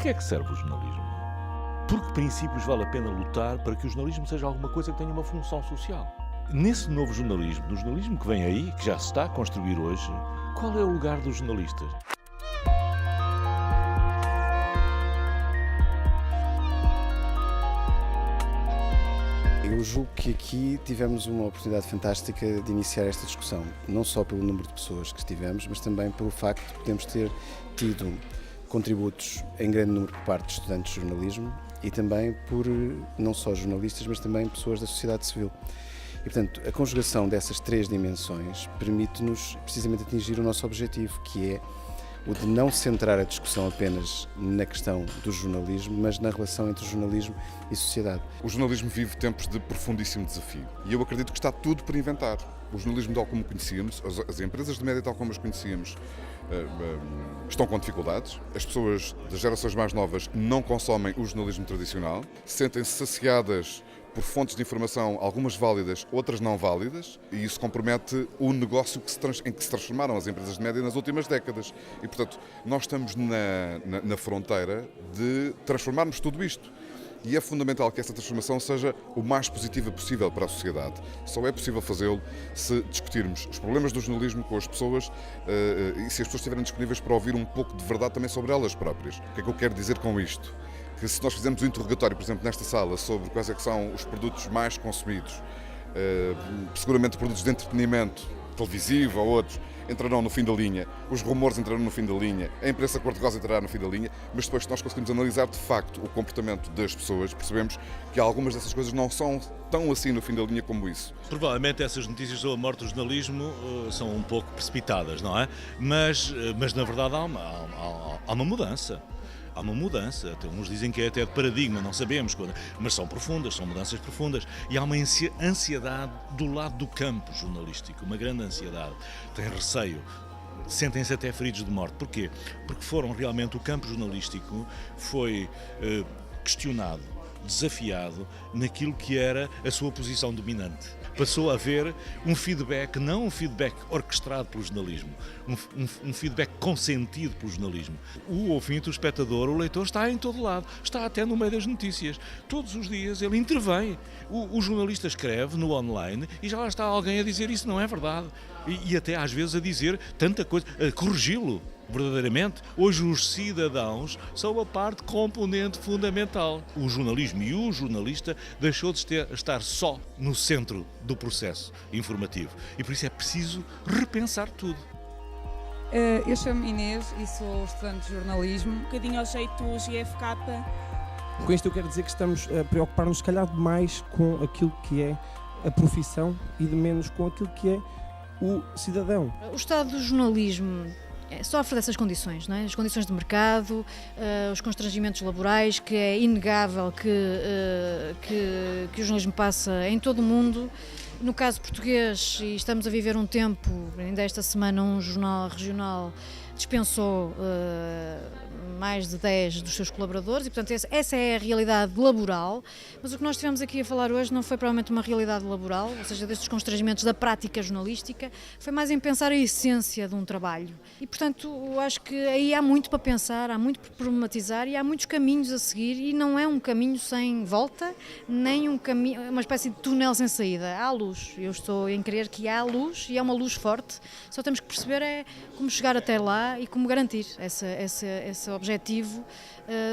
que é que serve o jornalismo? Por que princípios vale a pena lutar para que o jornalismo seja alguma coisa que tenha uma função social? Nesse novo jornalismo, no jornalismo que vem aí, que já se está a construir hoje, qual é o lugar dos jornalistas? Eu julgo que aqui tivemos uma oportunidade fantástica de iniciar esta discussão, não só pelo número de pessoas que estivemos, mas também pelo facto de podermos ter tido contributos em grande número por parte de estudantes de jornalismo e também por não só jornalistas, mas também pessoas da sociedade civil. E, portanto, a conjugação dessas três dimensões permite-nos precisamente atingir o nosso objetivo, que é o de não centrar a discussão apenas na questão do jornalismo, mas na relação entre jornalismo e sociedade. O jornalismo vive tempos de profundíssimo desafio e eu acredito que está tudo para inventar. O jornalismo tal como o conhecíamos, as empresas de média tal como as conhecíamos, estão com dificuldades. As pessoas das gerações mais novas não consomem o jornalismo tradicional, sentem-se saciadas por fontes de informação, algumas válidas, outras não válidas, e isso compromete o negócio em que se transformaram as empresas de média nas últimas décadas. E, portanto, nós estamos na fronteira de transformarmos tudo isto. E é fundamental que essa transformação seja o mais positiva possível para a sociedade. Só é possível fazê-lo se discutirmos os problemas do jornalismo com as pessoas e se as pessoas estiverem disponíveis para ouvir um pouco de verdade também sobre elas próprias. O que é que eu quero dizer com isto? Que se nós fizermos um interrogatório, por exemplo, nesta sala, sobre quais é que são os produtos mais consumidos, seguramente produtos de entretenimento televisivo ou outros, entrarão no fim da linha, os rumores entrarão no fim da linha, a imprensa cor-de-rosa entrará no fim da linha, mas depois, se nós conseguimos analisar de facto o comportamento das pessoas, percebemos que algumas dessas coisas não são tão assim no fim da linha como isso. Provavelmente essas notícias sobre a morte do jornalismo são um pouco precipitadas, não é? Mas na verdade há uma mudança. Há uma mudança, até uns dizem que é até de paradigma, não sabemos, mas são profundas, são mudanças profundas. E há uma ansiedade do lado do campo jornalístico, uma grande ansiedade. Tem receio, sentem-se até feridos de morte. Porquê? Porque o campo jornalístico foi questionado, desafiado naquilo que era a sua posição dominante. Passou a haver um feedback, não um feedback orquestrado pelo jornalismo, um feedback consentido pelo jornalismo. O ouvinte, o espectador, o leitor está em todo lado, está até no meio das notícias. Todos os dias ele intervém. O jornalista escreve no online e já lá está alguém a dizer isso não é verdade. E até às vezes a dizer tanta coisa, a corrigi-lo. Verdadeiramente, hoje os cidadãos são a parte componente fundamental. O jornalismo e o jornalista deixou de estar só no centro do processo informativo e por isso é preciso repensar tudo. Eu chamo-me Inês e sou estudante de jornalismo. Um bocadinho ao jeito GFK. Com isto eu quero dizer que estamos a preocupar-nos se calhar demais com aquilo que é a profissão e de menos com aquilo que é o cidadão. O estado do jornalismo sofre dessas condições, não é? As condições de mercado, os constrangimentos laborais, que é inegável que o jornalismo passa em todo o mundo. No caso português, e estamos a viver um tempo, ainda esta semana um jornal regional dispensou mais de 10 dos seus colaboradores e, portanto, essa é a realidade laboral, mas o que nós estivemos aqui a falar hoje não foi provavelmente uma realidade laboral, ou seja, destes constrangimentos da prática jornalística, foi mais em pensar a essência de um trabalho. E, portanto, eu acho que aí há muito para pensar, há muito para problematizar e há muitos caminhos a seguir e não é um caminho sem volta, nem uma espécie de túnel sem saída. Há luz, eu estou em crer que há luz e é uma luz forte, só temos que perceber como chegar até lá e como garantir esse objetivo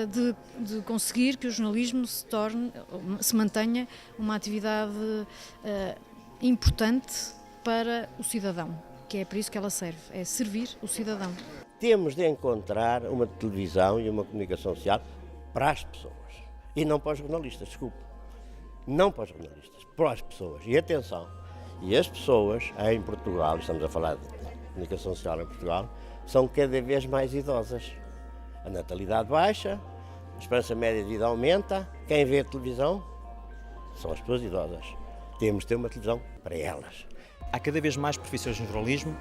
de conseguir que o jornalismo se mantenha uma atividade importante para o cidadão, que é para isso que ela serve, é servir o cidadão. Temos de encontrar uma televisão e uma comunicação social para as pessoas e não para os jornalistas, desculpe. Não para os jornalistas, para as pessoas. E atenção, e as pessoas em Portugal, estamos a falar de comunicação social em Portugal, são cada vez mais idosas. A natalidade baixa, a esperança média de vida aumenta. Quem vê a televisão são as pessoas idosas. Temos de ter uma televisão para elas. Há cada vez mais profissões no jornalismo,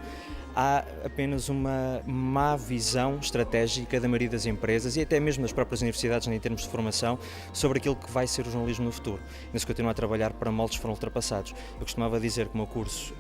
há apenas uma má visão estratégica da maioria das empresas e até mesmo das próprias universidades em termos de formação sobre aquilo que vai ser o jornalismo no futuro. Ainda se continua a trabalhar para moldes que foram ultrapassados. Eu costumava dizer que o meu curso,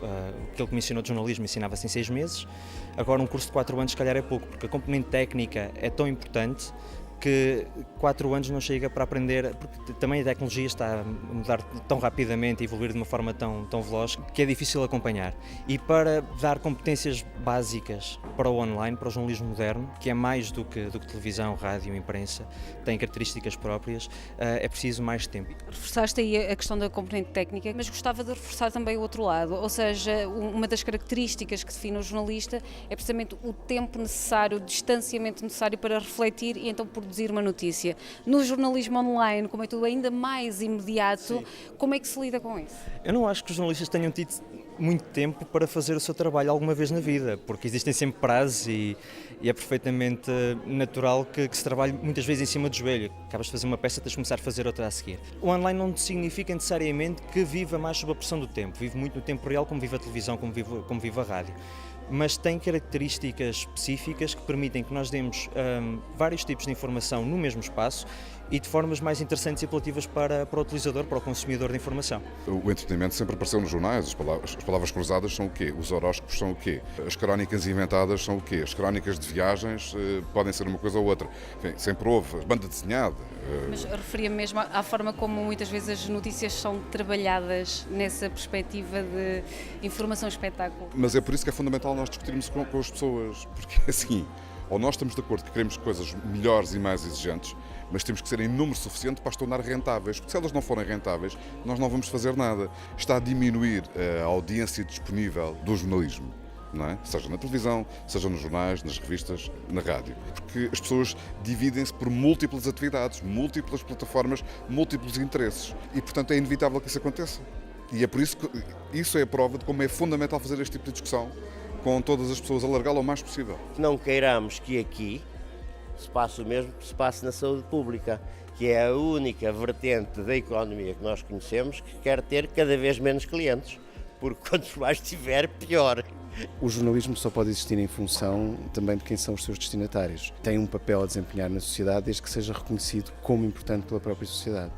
aquele que me ensinou de jornalismo, ensinava-se em 6 meses, agora um curso de 4 anos se calhar é pouco, porque a componente técnica é tão importante que 4 anos não chega para aprender, porque também a tecnologia está a mudar tão rapidamente e evoluir de uma forma tão veloz que é difícil acompanhar. E para dar competências básicas para o online, para o jornalismo moderno, que é mais do que televisão, rádio, imprensa, tem características próprias, é preciso mais tempo. Reforçaste aí a questão da componente técnica, mas gostava de reforçar também o outro lado, ou seja, uma das características que define o jornalista é precisamente o tempo necessário, o distanciamento necessário para refletir e então produzir uma notícia. No jornalismo online, como é tudo ainda mais imediato, como é que se lida com isso? Eu não acho que os jornalistas tenham tido muito tempo para fazer o seu trabalho alguma vez na vida, porque existem sempre prazos e é perfeitamente natural que se trabalhe muitas vezes em cima do joelho. Acabas de fazer uma peça, tens de começar a fazer outra a seguir. O online não significa necessariamente que viva mais sob a pressão do tempo, vive muito no tempo real, como vive a televisão, como vive a rádio. Mas tem características específicas que permitem que nós demos vários tipos de informação no mesmo espaço e de formas mais interessantes e apelativas para o utilizador, para o consumidor de informação. O entretenimento sempre apareceu nos jornais, as palavras cruzadas são o quê? Os horóscopos são o quê? As crónicas inventadas são o quê? As crónicas de viagens podem ser uma coisa ou outra. Enfim, sempre houve, banda desenhada. Mas referia-me mesmo à forma como muitas vezes as notícias são trabalhadas nessa perspectiva de informação-espetáculo. Mas é por isso que é fundamental nós discutirmos com as pessoas, porque assim, ou nós estamos de acordo que queremos coisas melhores e mais exigentes, mas temos que ser em número suficiente para as tornar rentáveis, porque se elas não forem rentáveis, nós não vamos fazer nada. Está a diminuir a audiência disponível do jornalismo, não é? Seja na televisão, seja nos jornais, nas revistas, na rádio. Porque as pessoas dividem-se por múltiplas atividades, múltiplas plataformas, múltiplos interesses. E, portanto, é inevitável que isso aconteça. E é por isso que isso é a prova de como é fundamental fazer este tipo de discussão com todas as pessoas, alargá-la o mais possível. Não queiramos que aqui se passe o mesmo que se passe na saúde pública, que é a única vertente da economia que nós conhecemos que quer ter cada vez menos clientes, porque quanto mais tiver, pior. O jornalismo só pode existir em função também de quem são os seus destinatários. Tem um papel a desempenhar na sociedade desde que seja reconhecido como importante pela própria sociedade.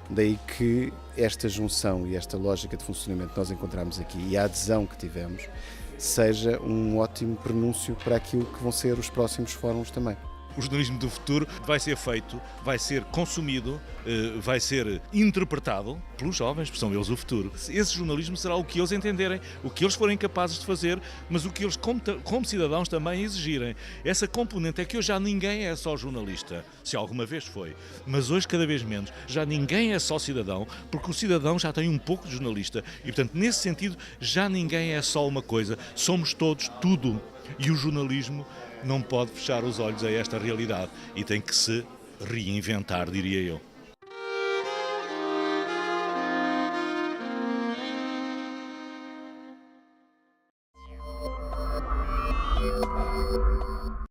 Daí que esta junção e esta lógica de funcionamento que nós encontramos aqui e a adesão que tivemos seja um ótimo prenúncio para aquilo que vão ser os próximos fóruns também. O jornalismo do futuro vai ser feito, vai ser consumido, vai ser interpretado pelos jovens, porque são eles o futuro. Esse jornalismo será o que eles entenderem, o que eles forem capazes de fazer, mas o que eles, como cidadãos, também exigirem. Essa componente é que hoje já ninguém é só jornalista, se alguma vez foi, mas hoje cada vez menos. Já ninguém é só cidadão, porque o cidadão já tem um pouco de jornalista e, portanto, nesse sentido, já ninguém é só uma coisa, somos todos tudo. E o jornalismo não pode fechar os olhos a esta realidade e tem que se reinventar, diria eu.